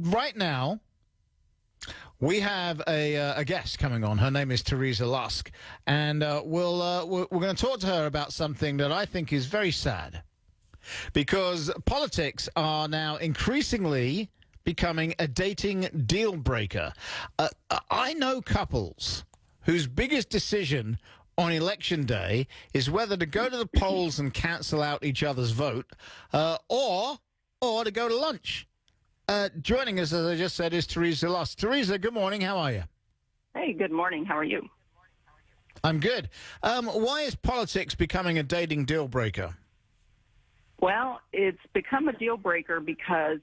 right now, we have a guest coming on. Her name is Teresa Lusk, and we're going to talk to her about something that I think is very sad, because politics are now increasingly becoming a dating deal breaker. I know couples whose biggest decision on election day is whether to go to the polls and cancel out each other's vote, or to go to lunch. Joining us, as I just said, is Teresa Lusk. Teresa, good morning. How are you? Hey, good morning. How are you? I'm good. Why is politics becoming a dating deal breaker? Well, it's become a deal breaker because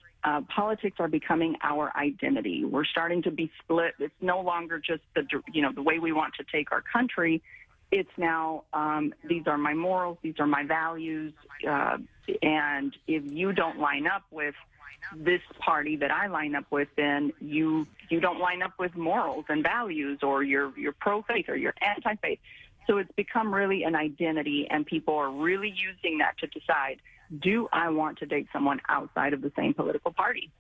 politics are becoming our identity. We're starting to be split. It's no longer just the way we want to take our country. It's now these are my morals, these are my values, and if you don't line up with this party that I line up with, then you don't line up with morals and values, or you're pro-faith or you're anti-faith. So it's become really an identity, and people are really using that to decide, do I want to date someone outside of the same political party?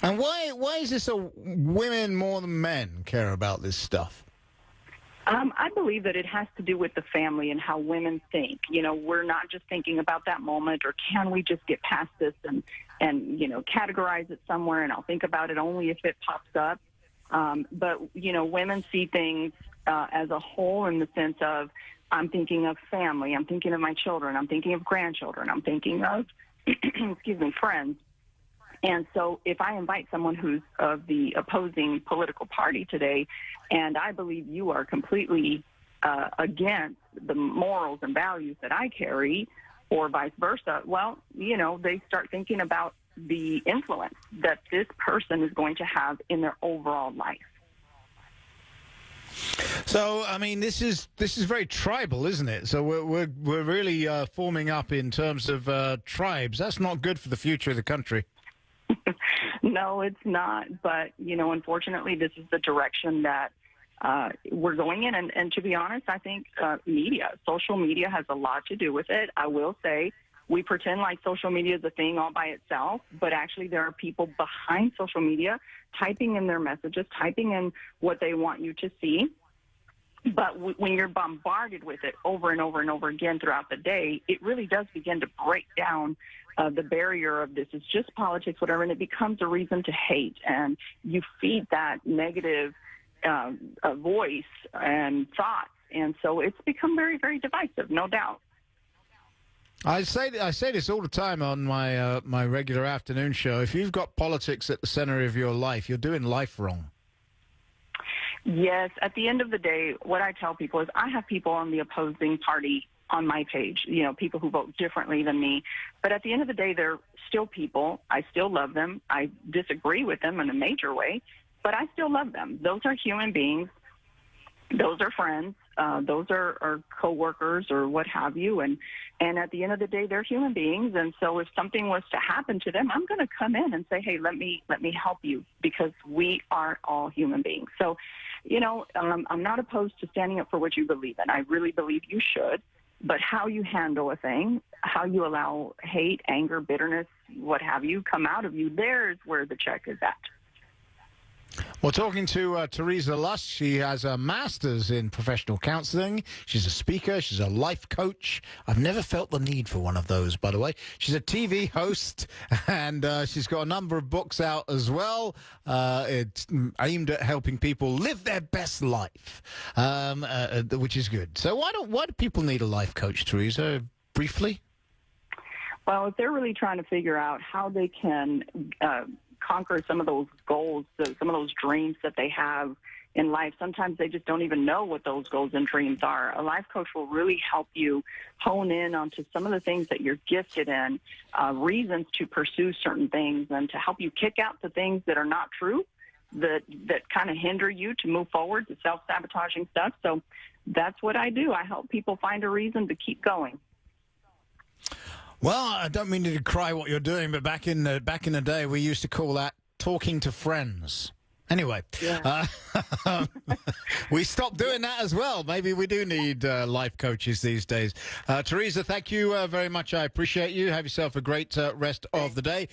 And why is this women more than men care about this stuff? I believe that it has to do with the family and how women think. We're not just thinking about that moment, or can we just get past this and categorize it somewhere, and I'll think about it only if it pops up. But women see things as a whole, in the sense of, I'm thinking of family, I'm thinking of my children, I'm thinking of grandchildren, I'm thinking of, friends. And so if I invite someone who's of the opposing political party today, and I believe you are completely against the morals and values that I carry, or vice versa, well, they start thinking about the influence that this person is going to have in their overall life. So, I mean, this is very tribal, isn't it? So we're really forming up in terms of tribes. That's not good for the future of the country. No, it's not. But, unfortunately, this is the direction that we're going in. And to be honest, I think social media has a lot to do with it. I will say, we pretend like social media is a thing all by itself, but actually there are people behind social media typing in their messages, typing in what they want you to see. But when you're bombarded with it over and over and over again throughout the day, it really does begin to break down the barrier of this is just politics, whatever, and it becomes a reason to hate. And you feed that negative voice and thoughts. And so it's become very, very divisive, no doubt. I say this all the time on my regular afternoon show. If you've got politics at the center of your life, you're doing life wrong. Yes. At the end of the day, what I tell people is I have people on the opposing party on my page, people who vote differently than me. But at the end of the day, they're still people. I still love them. I disagree with them in a major way, but I still love them. Those are human beings. Those are friends. Those are coworkers or what have you. And at the end of the day, they're human beings. And so if something was to happen to them, I'm going to come in and say, hey, let me help you, because we are all human beings. So, I'm not opposed to standing up for what you believe in. I really believe you should. But how you handle a thing, how you allow hate, anger, bitterness, what have you, come out of you, there's where the check is at. We're talking to Teresa Lusk. She has a master's in professional counseling. She's a speaker. She's a life coach. I've never felt the need for one of those, by the way. She's a TV host, and she's got a number of books out as well. It's aimed at helping people live their best life, which is good. So why do people need a life coach, Teresa, briefly? Well, if they're really trying to figure out how they can conquer some of those goals, some of those dreams that they have in life. Sometimes they just don't even know what those goals and dreams are. A life coach will really help you hone in onto some of the things that you're gifted in, reasons to pursue certain things, and to help you kick out the things that are not true, that kind of hinder you to move forward, the self-sabotaging stuff. So that's what I do. I help people find a reason to keep going. Well, I don't mean to decry what you're doing, but back in the day, we used to call that talking to friends. Anyway, yeah. We stopped doing that as well. Maybe we do need life coaches these days. Teresa, thank you very much. I appreciate you. Have yourself a great rest of the day.